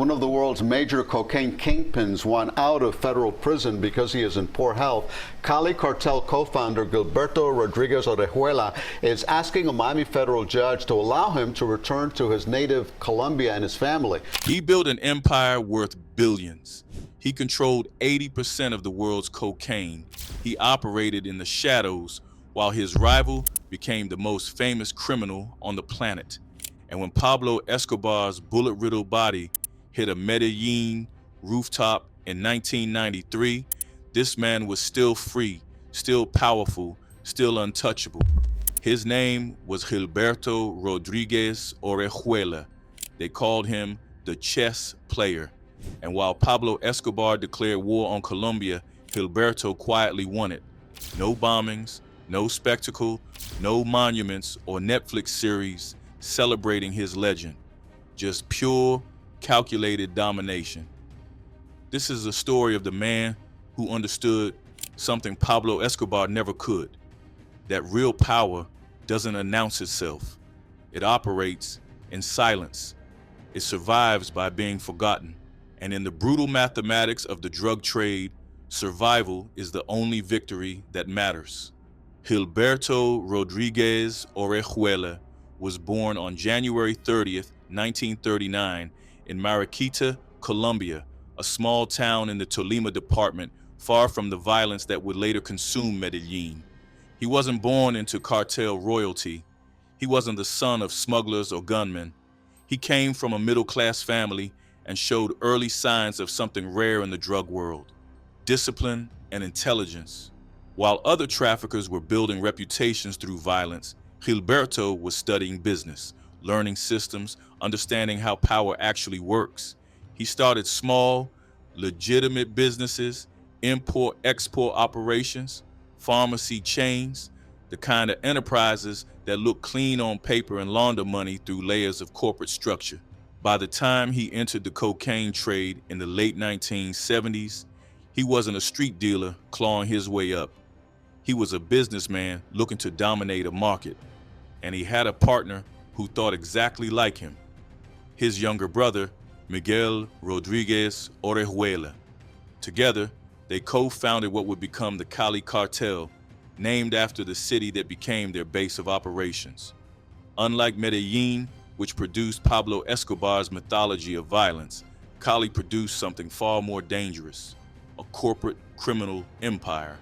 one of the world's major cocaine kingpins won out of federal prison because he is in poor health. Cali Cartel co-founder Gilberto Rodriguez Orejuela is asking a Miami federal judge to allow him to return to his native Colombia and his family. He built an empire worth billions. He controlled 80% of the world's cocaine. He operated in the shadows while his rival became the most famous criminal on the planet. And when Pablo Escobar's bullet-riddled body hit a Medellin rooftop in 1993, this man was still free, still powerful, still untouchable. His name was Gilberto Rodriguez Orejuela. They called him the chess player. And while Pablo Escobar declared war on Colombia, Gilberto quietly won it. No bombings, no spectacle, no monuments or Netflix series celebrating his legend. Just pure, calculated domination. This is a story of the man who understood something Pablo Escobar never could. That real power doesn't announce itself. It operates in silence. It survives by being forgotten. And in the brutal mathematics of the drug trade, survival is the only victory that matters. Gilberto Rodriguez Orejuela was born on January 30th, 1939 in Mariquita, Colombia, a small town in the Tolima department, far from the violence that would later consume Medellin. He wasn't born into cartel royalty. He wasn't the son of smugglers or gunmen. He came from a middle-class family and showed early signs of something rare in the drug world: discipline and intelligence. While other traffickers were building reputations through violence, Gilberto was studying business, learning systems, understanding how power actually works. He started small, legitimate businesses, import-export operations, pharmacy chains, the kind of enterprises that look clean on paper and launder money through layers of corporate structure. By the time he entered the cocaine trade in the late 1970s, he wasn't a street dealer clawing his way up. He was a businessman looking to dominate a market. And he had a partner who thought exactly like him, his younger brother, Miguel Rodriguez Orejuela. Together, they co-founded what would become the Cali Cartel, named after the city that became their base of operations. Unlike Medellin, which produced Pablo Escobar's mythology of violence, Cali produced something far more dangerous: a corporate criminal empire.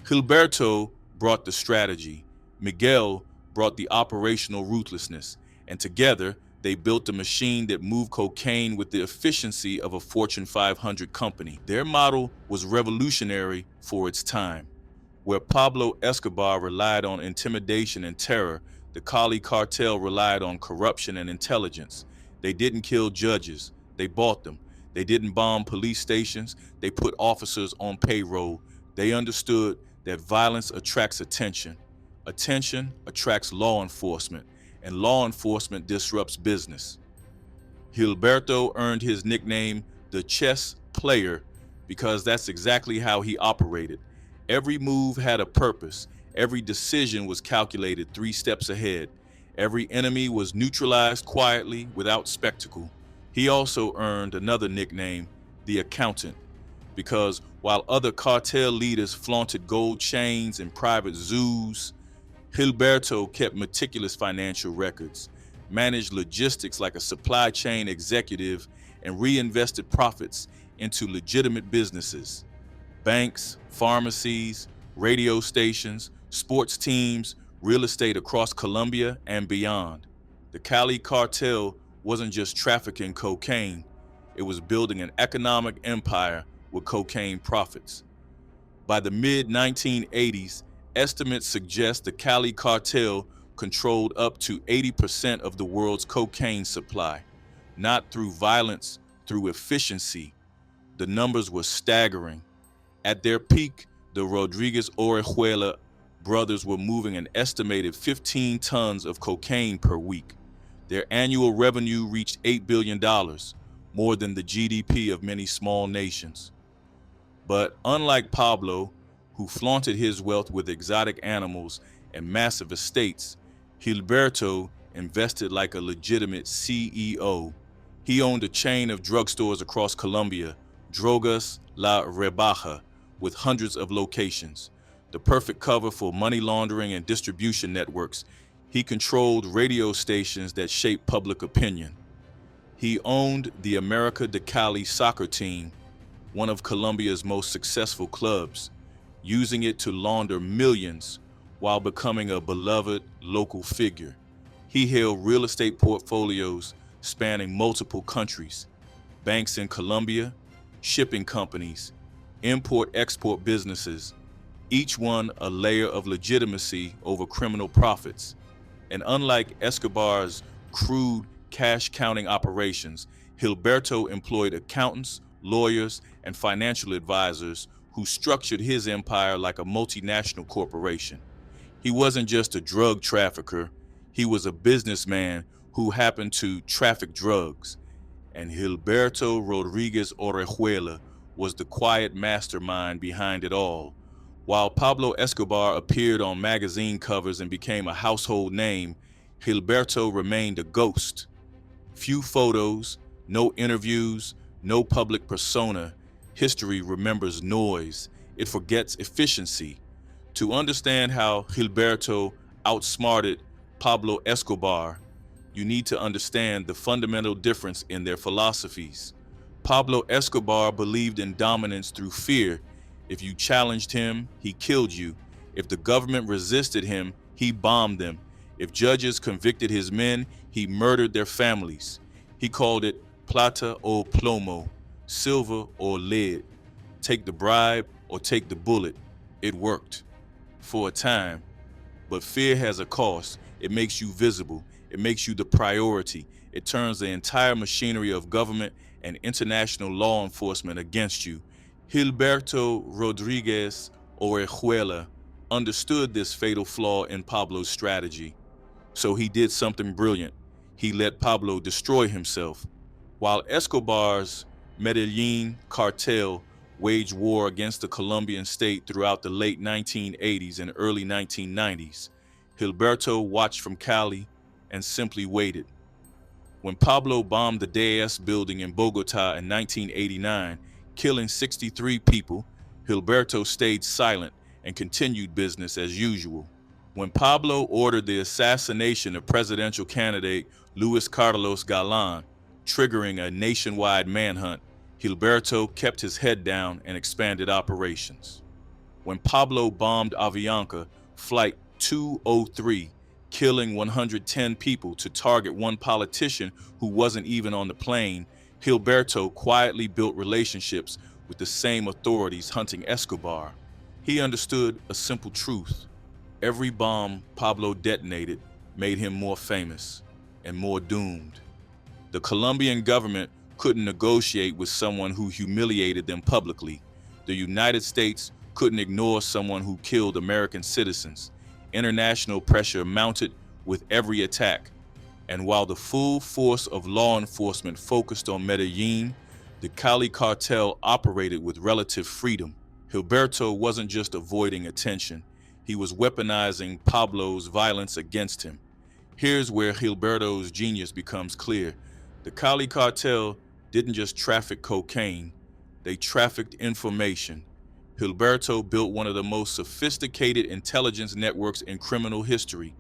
Gilberto brought the strategy. Miguel brought the operational ruthlessness, and together they built a machine that moved cocaine with the efficiency of a Fortune 500 company. Their model was revolutionary for its time. Where Pablo Escobar relied on intimidation and terror, the Cali Cartel relied on corruption and intelligence. They didn't kill judges, they bought them. They didn't bomb police stations, they put officers on payroll. They understood that violence attracts attention. Attention attracts law enforcement, and law enforcement disrupts business. Gilberto earned his nickname, the chess player, because that's exactly how he operated. Every move had a purpose. Every decision was calculated 3 steps ahead. Every enemy was neutralized quietly without spectacle. He also earned another nickname, the accountant, because while other cartel leaders flaunted gold chains and private zoos, Gilberto kept meticulous financial records, managed logistics like a supply chain executive, and reinvested profits into legitimate businesses: banks, pharmacies, radio stations, sports teams, real estate across Colombia and beyond. The Cali Cartel wasn't just trafficking cocaine, it was building an economic empire with cocaine profits. By the mid-1980s, estimates suggest the Cali Cartel controlled up to 80% of the world's cocaine supply, not through violence, through efficiency. The numbers were staggering. At their peak, the Rodriguez Orejuela brothers were moving an estimated 15 tons of cocaine per week. Their annual revenue reached $8 billion, more than the GDP of many small nations. But unlike Pablo, who flaunted his wealth with exotic animals and massive estates, Gilberto invested like a legitimate CEO. He owned a chain of drugstores across Colombia, Drogas La Rebaja, with hundreds of locations. The perfect cover for money laundering and distribution networks. He controlled radio stations that shaped public opinion. He owned the America de Cali soccer team, one of Colombia's most successful clubs, using it to launder millions while becoming a beloved local figure. He held real estate portfolios spanning multiple countries, banks in Colombia, shipping companies, import-export businesses, each one a layer of legitimacy over criminal profits. And unlike Escobar's crude cash-counting operations, Gilberto employed accountants, lawyers, and financial advisors who structured his empire like a multinational corporation. He wasn't just a drug trafficker, he was a businessman who happened to traffic drugs. And Gilberto Rodriguez Orejuela was the quiet mastermind behind it all. While Pablo Escobar appeared on magazine covers and became a household name, Gilberto remained a ghost. Few photos, no interviews, no public persona. History remembers noise. It forgets efficiency. To understand how Gilberto outsmarted Pablo Escobar, you need to understand the fundamental difference in their philosophies. Pablo Escobar believed in dominance through fear. If you challenged him, he killed you. If the government resisted him, he bombed them. If judges convicted his men, he murdered their families. He called it plata o plomo, silver or lead. Take the bribe or take the bullet. It worked for a time, but fear has a cost. It makes you visible. It makes you the priority. It turns the entire machinery of government and international law enforcement against you. Gilberto Rodriguez Orejuela understood this fatal flaw in Pablo's strategy. So he did something brilliant. He let Pablo destroy himself. While Escobar's Medellin cartel waged war against the Colombian state throughout the late 1980s and early 1990s, Gilberto watched from Cali and simply waited. When Pablo bombed the DAS building in Bogota in 1989, killing 63 people, Gilberto stayed silent and continued business as usual. When Pablo ordered the assassination of presidential candidate Luis Carlos Galán, triggering a nationwide manhunt, Gilberto kept his head down and expanded operations. When Pablo bombed Avianca Flight 203, killing 110 people to target one politician who wasn't even on the plane, Gilberto quietly built relationships with the same authorities hunting Escobar. He understood a simple truth. Every bomb Pablo detonated made him more famous and more doomed. The Colombian government couldn't negotiate with someone who humiliated them publicly. The United States couldn't ignore someone who killed American citizens. International pressure mounted with every attack. And while the full force of law enforcement focused on Medellin, the Cali Cartel operated with relative freedom. Gilberto wasn't just avoiding attention. He was weaponizing Pablo's violence against him. Here's where Gilberto's genius becomes clear. The Cali Cartel didn't just traffic cocaine, they trafficked information. Gilberto built one of the most sophisticated intelligence networks in criminal history.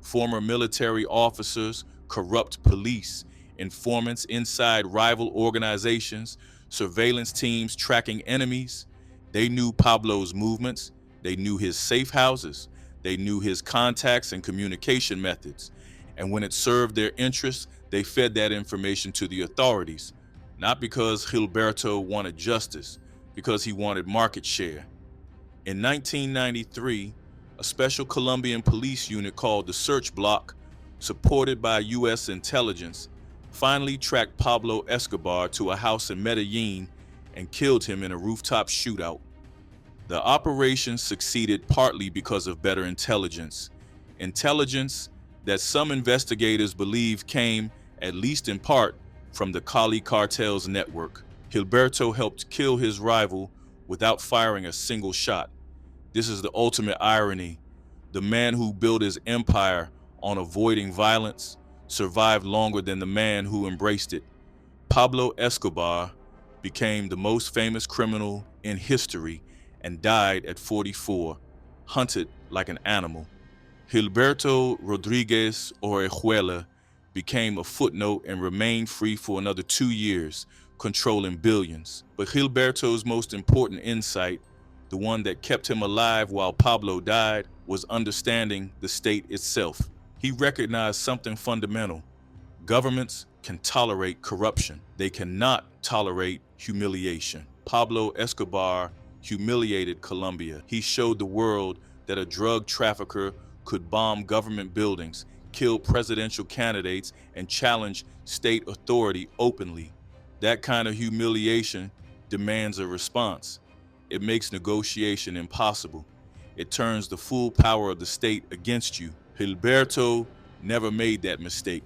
Former military officers, corrupt police, informants inside rival organizations, surveillance teams tracking enemies. They knew Pablo's movements, they knew his safe houses, they knew his contacts and communication methods. And when it served their interests, they fed that information to the authorities. Not because Gilberto wanted justice, because he wanted market share. In 1993, a special Colombian police unit called the Search Block, supported by U.S. intelligence, finally tracked Pablo Escobar to a house in Medellin and killed him in a rooftop shootout. The operation succeeded partly because of better intelligence. Intelligence that some investigators believe came, at least in part, from the Cali Cartel's network. Gilberto helped kill his rival without firing a single shot. This is the ultimate irony. The man who built his empire on avoiding violence survived longer than the man who embraced it. Pablo Escobar became the most famous criminal in history and died at 44, hunted like an animal. Gilberto Rodriguez Orejuela became a footnote and remained free for another 2 years, controlling billions. But Gilberto's most important insight, the one that kept him alive while Pablo died, was understanding the state itself. He recognized something fundamental. Governments can tolerate corruption. They cannot tolerate humiliation. Pablo Escobar humiliated Colombia. He showed the world that a drug trafficker could bomb government buildings, kill presidential candidates, and challenge state authority openly. That kind of humiliation demands a response. It makes negotiation impossible. It turns the full power of the state against you. Gilberto never made that mistake.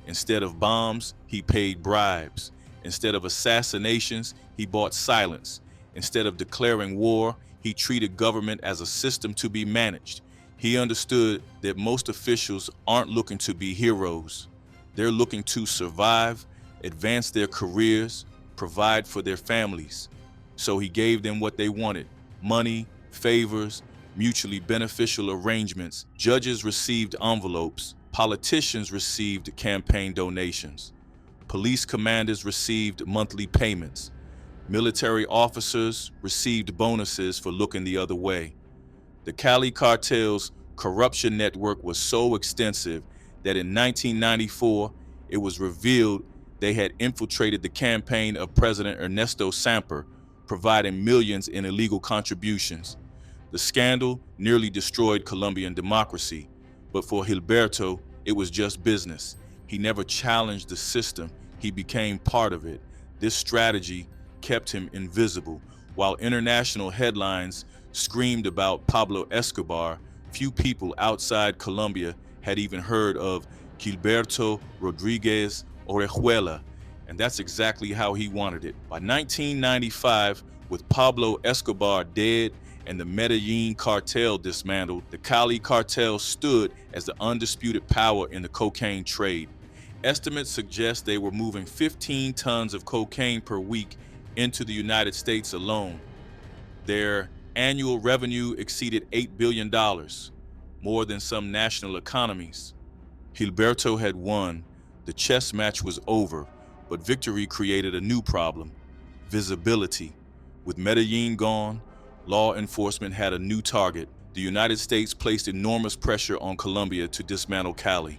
Instead of bombs, he paid bribes. Instead of assassinations, he bought silence. Instead of declaring war, he treated government as a system to be managed. He understood that most officials aren't looking to be heroes. They're looking to survive, advance their careers, provide for their families. So he gave them what they wanted: money, favors, mutually beneficial arrangements. Judges received envelopes. Politicians received campaign donations. Police commanders received monthly payments. Military officers received bonuses for looking the other way. The Cali Cartel's corruption network was so extensive that in 1994, it was revealed they had infiltrated the campaign of President Ernesto Samper, providing millions in illegal contributions. The scandal nearly destroyed Colombian democracy, but for Gilberto, it was just business. He never challenged the system, he became part of it. This strategy kept him invisible. While international headlines screamed about Pablo Escobar, few people outside Colombia had even heard of Gilberto Rodriguez Orejuela, and that's exactly how he wanted it. By 1995, with Pablo Escobar dead and the Medellin cartel dismantled, the Cali Cartel stood as the undisputed power in the cocaine trade. Estimates suggest they were moving 15 tons of cocaine per week into the United States alone. Their annual revenue exceeded $8 billion, more than some national economies. Gilberto had won. The chess match was over, but victory created a new problem: visibility. With Medellin gone, law enforcement had a new target. The United States placed enormous pressure on Colombia to dismantle Cali.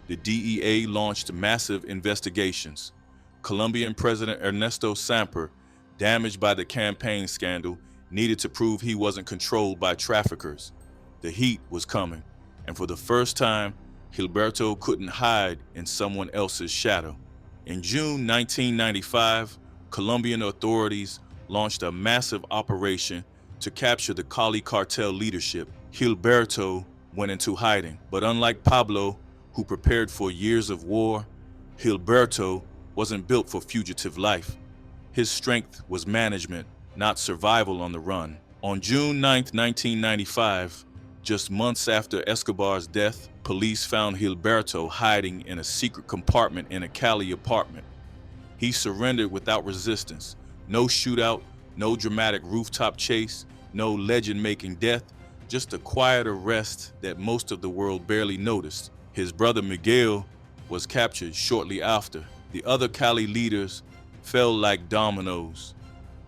The DEA launched massive investigations. Colombian President Ernesto Samper, damaged by the campaign scandal, needed to prove he wasn't controlled by traffickers. The heat was coming, and for the first time, Gilberto couldn't hide in someone else's shadow. In June 1995, Colombian authorities launched a massive operation to capture the Cali Cartel leadership. Gilberto went into hiding, but unlike Pablo, who prepared for years of war, Gilberto wasn't built for fugitive life. His strength was management, not survival on the run. On June 9, 1995, just months after Escobar's death, police found Gilberto hiding in a secret compartment in a Cali apartment. He surrendered without resistance. No shootout, no dramatic rooftop chase, no legend-making death, just a quiet arrest that most of the world barely noticed. His brother Miguel was captured shortly after. The other Cali leaders fell like dominoes.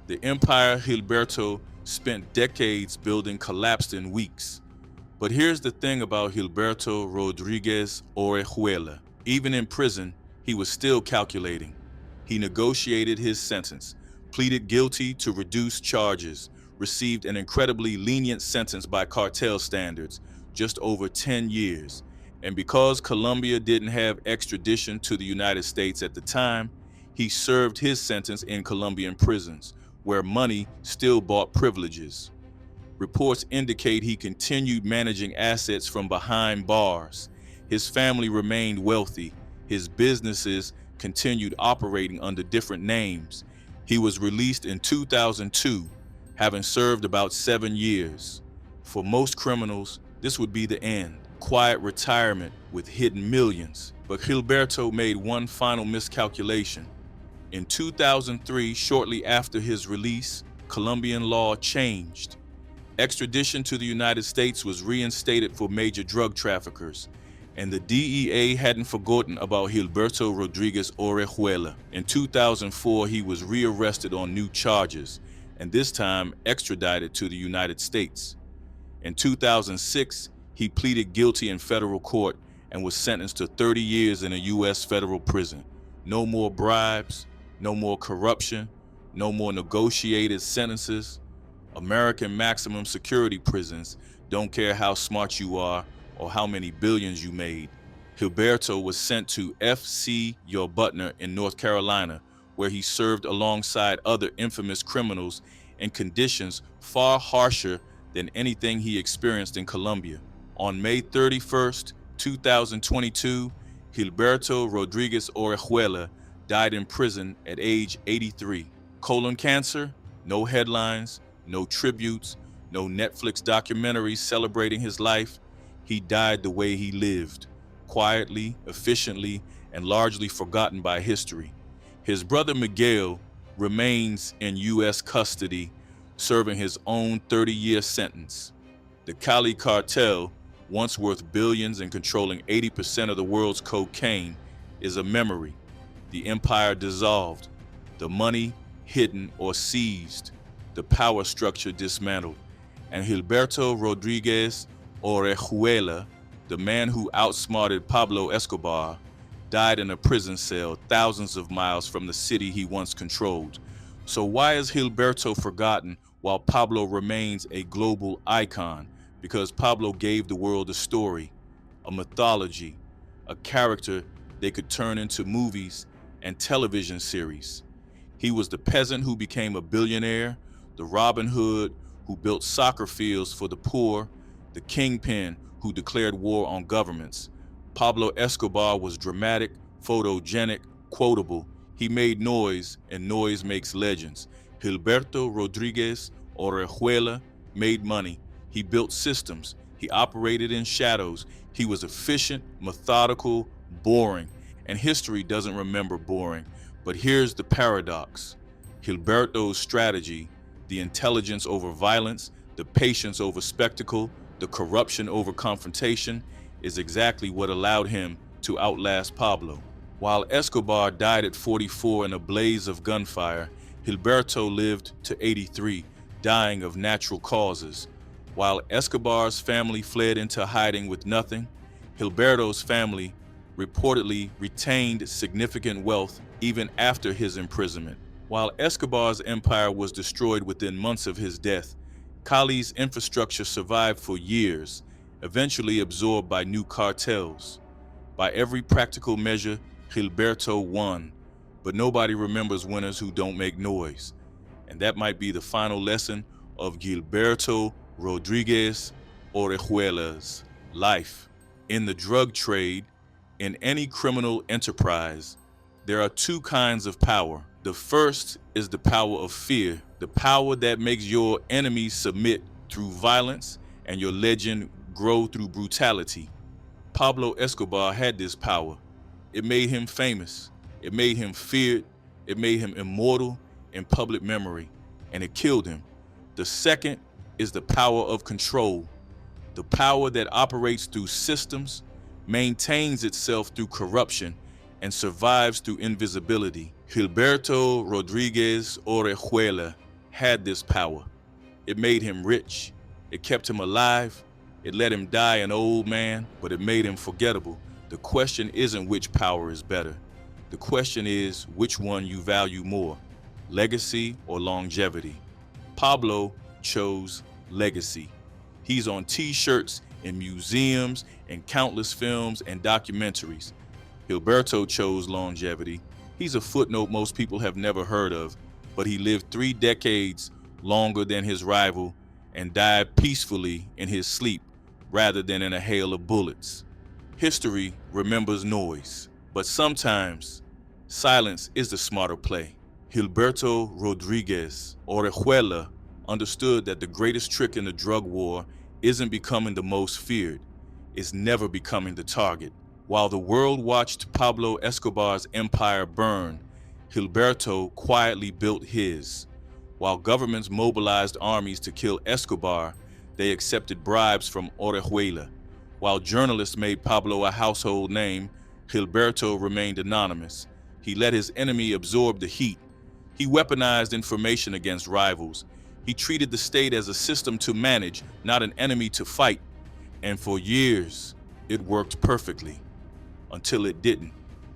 The empire Gilberto spent decades building collapsed in weeks. But here's the thing about Gilberto Rodriguez Orejuela. Even in prison, he was still calculating. He negotiated his sentence, pleaded guilty to reduced charges, received an incredibly lenient sentence by cartel standards, just over 10 years. And because Colombia didn't have extradition to the United States at the time, he served his sentence in Colombian prisons, where money still bought privileges. Reports indicate he continued managing assets from behind bars. His family remained wealthy. His businesses continued operating under different names. He was released in 2002, having served about 7 years. For most criminals, this would be the end. Quiet retirement with hidden millions. But Gilberto made one final miscalculation. In 2003, shortly after his release, Colombian law changed. Extradition to the United States was reinstated for major drug traffickers, and the DEA hadn't forgotten about Gilberto Rodriguez Orejuela. In 2004, he was rearrested on new charges, and this time extradited to the United States. In 2006, he pleaded guilty in federal court and was sentenced to 30 years in a U.S. federal prison. No more bribes, no more corruption, no more negotiated sentences. American maximum security prisons don't care how smart you are or how many billions you made. Gilberto was sent to F.C. Your Butner in North Carolina, where he served alongside other infamous criminals in conditions far harsher than anything he experienced in Colombia. On May 31st, 2022, Gilberto Rodriguez Orejuela died in prison at age 83. Colon cancer, no headlines, no tributes, no Netflix documentaries celebrating his life. He died the way he lived, quietly, efficiently, and largely forgotten by history. His brother Miguel remains in U.S. custody, serving his own 30-year sentence. The Cali Cartel, once worth billions and controlling 80% of the world's cocaine, is a memory. The empire dissolved, the money hidden or seized, the power structure dismantled, and Gilberto Rodriguez Orejuela, the man who outsmarted Pablo Escobar, died in a prison cell thousands of miles from the city he once controlled. So why is Gilberto forgotten while Pablo remains a global icon? Because Pablo gave the world a story, a mythology, a character they could turn into movies and television series. He was the peasant who became a billionaire, the Robin Hood who built soccer fields for the poor, the kingpin who declared war on governments. Pablo Escobar was dramatic, photogenic, quotable. He made noise, and noise makes legends. Gilberto Rodriguez Orejuela made money. He built systems. He operated in shadows. He was efficient, methodical, boring. And history doesn't remember boring. But here's the paradox. Gilberto's strategy, the intelligence over violence, the patience over spectacle, the corruption over confrontation, is exactly what allowed him to outlast Pablo. While Escobar died at 44 in a blaze of gunfire, Gilberto lived to 83, dying of natural causes. While Escobar's family fled into hiding with nothing, Gilberto's family reportedly retained significant wealth even after his imprisonment. While Escobar's empire was destroyed within months of his death, Cali's infrastructure survived for years, eventually absorbed by new cartels. By every practical measure, Gilberto won, but nobody remembers winners who don't make noise. And that might be the final lesson of Gilberto Rodriguez Orejuela's life. In the drug trade, in any criminal enterprise, there are two kinds of power. The first is the power of fear, the power that makes your enemies submit through violence and your legend grow through brutality. Pablo Escobar had this power. It made him famous. It made him feared. It made him immortal in public memory, and it killed him. The second is the power of control, the power that operates through systems, maintains itself through corruption, and survives through invisibility. Gilberto Rodriguez Orejuela had this power. It made him rich. It kept him alive. It let him die an old man, but it made him forgettable. The question isn't which power is better. The question is which one you value more, legacy or longevity. Pablo chose legacy. He's on t-shirts in museums and countless films and documentaries. Gilberto chose longevity. He's a footnote most people have never heard of, but he lived 3 decades longer than his rival and died peacefully in his sleep rather than in a hail of bullets. History remembers noise, but sometimes silence is the smarter play. Gilberto Rodriguez Orejuela understood that the greatest trick in the drug war isn't becoming the most feared, it's never becoming the target. While the world watched Pablo Escobar's empire burn, Gilberto quietly built his. While governments mobilized armies to kill Escobar, they accepted bribes from Orejuela. While journalists made Pablo a household name, Gilberto remained anonymous. He let his enemy absorb the heat. He weaponized information against rivals. He treated the state as a system to manage, not an enemy to fight. And for years, it worked perfectly. Until it didn't.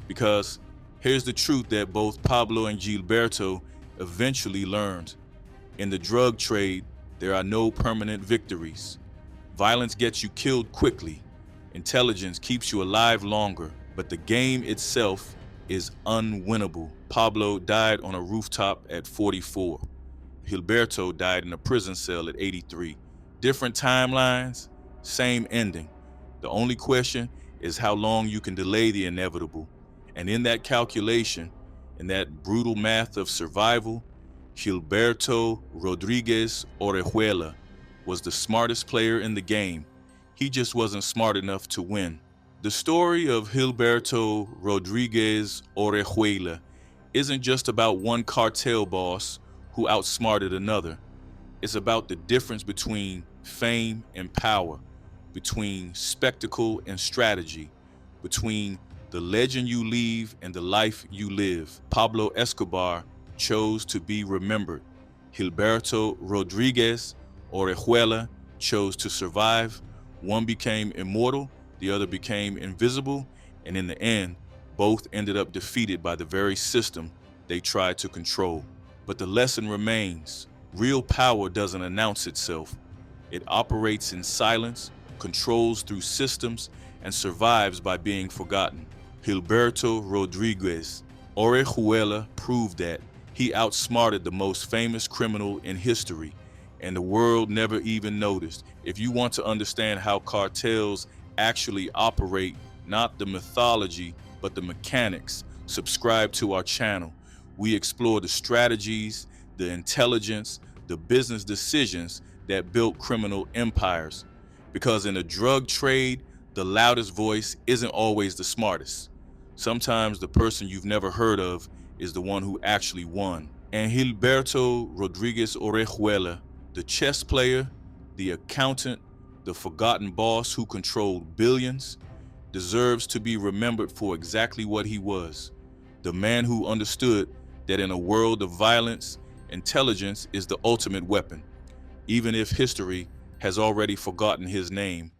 Because here's the truth that both Pablo and Gilberto eventually learned. In the drug trade, there are no permanent victories. Violence gets you killed quickly. Intelligence keeps you alive longer. But the game itself is unwinnable. Pablo died on a rooftop at 44. Gilberto died in a prison cell at 83. Different timelines, same ending. The only question is how long you can delay the inevitable. And in that calculation, in that brutal math of survival, Gilberto Rodriguez Orejuela was the smartest player in the game. He just wasn't smart enough to win. The story of Gilberto Rodriguez Orejuela isn't just about one cartel boss who outsmarted another. It's about the difference between fame and power, between spectacle and strategy, between the legend you leave and the life you live. Pablo Escobar chose to be remembered. Gilberto Rodriguez Orejuela chose to survive. One became immortal, the other became invisible, and in the end, both ended up defeated by the very system they tried to control. But the lesson remains. Real power doesn't announce itself. It operates in silence, controls through systems, and survives by being forgotten. Gilberto Rodriguez Orejuela proved that. He outsmarted the most famous criminal in history, and the world never even noticed. If you want to understand how cartels actually operate, not the mythology, but the mechanics, subscribe to our channel. We explore the strategies, the intelligence, the business decisions that built criminal empires. Because in a drug trade, the loudest voice isn't always the smartest. Sometimes the person you've never heard of is the one who actually won. And Gilberto Rodriguez Orejuela, the chess player, the accountant, the forgotten boss who controlled billions, deserves to be remembered for exactly what he was. The man who understood that in a world of violence, intelligence is the ultimate weapon. Even if history has already forgotten his name,